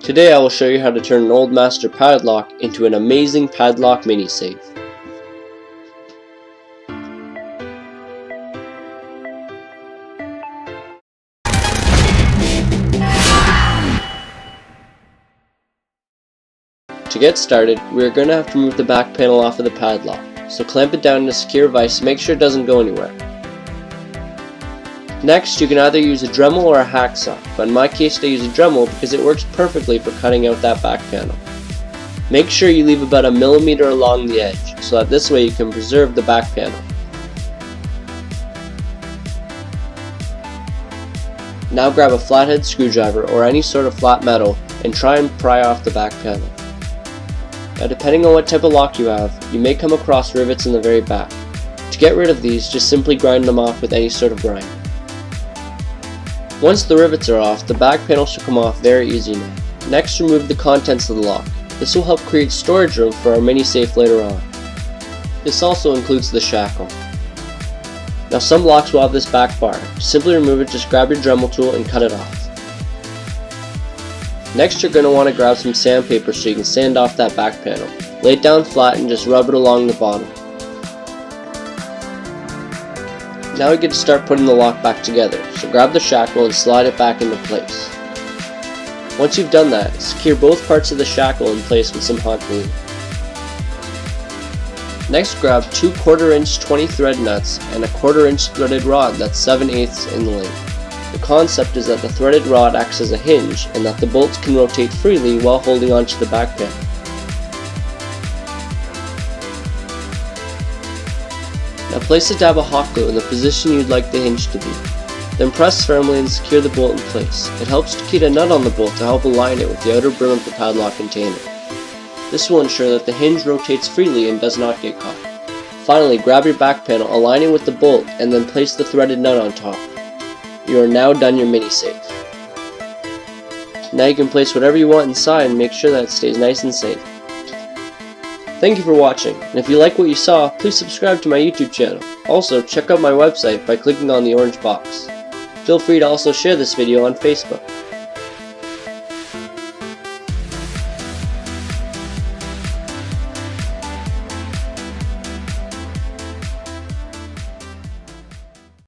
Today I will show you how to turn an old master padlock into an amazing padlock mini safe. To get started, we are going to have to remove the back panel off of the padlock, so clamp it down in a secure vise to make sure it doesn't go anywhere. Next, you can either use a Dremel or a hacksaw, but in my case I use a Dremel because it works perfectly for cutting out that back panel. Make sure you leave about 1 millimeter along the edge, so that this way you can preserve the back panel. Now grab a flathead screwdriver or any sort of flat metal and try and pry off the back panel. Now depending on what type of lock you have, you may come across rivets in the very back. To get rid of these, just simply grind them off with any sort of grinder. Once the rivets are off, the back panel should come off very easy now. Next, remove the contents of the lock. This will help create storage room for our mini safe later on. This also includes the shackle. Now some locks will have this back bar. To simply remove it, just grab your Dremel tool and cut it off. Next, you're going to want to grab some sandpaper so you can sand off that back panel. Lay it down flat and just rub it along the bottom. Now we get to start putting the lock back together, so grab the shackle and slide it back into place. Once you've done that, secure both parts of the shackle in place with some hot glue. Next, grab 2 1/4" 20 thread nuts and a 1/4" threaded rod that's 7/8 in length. The concept is that the threaded rod acts as a hinge and that the bolts can rotate freely while holding onto the back panel. Now place a dab of hot glue in the position you'd like the hinge to be. Then press firmly and secure the bolt in place. It helps to keep a nut on the bolt to help align it with the outer brim of the padlock container. This will ensure that the hinge rotates freely and does not get caught. Finally, grab your back panel, align it with the bolt, and then place the threaded nut on top. You are now done your mini safe. Now you can place whatever you want inside and make sure that it stays nice and safe. Thank you for watching, and if you like what you saw, please subscribe to my YouTube channel. Also, check out my website by clicking on the orange box. Feel free to also share this video on Facebook.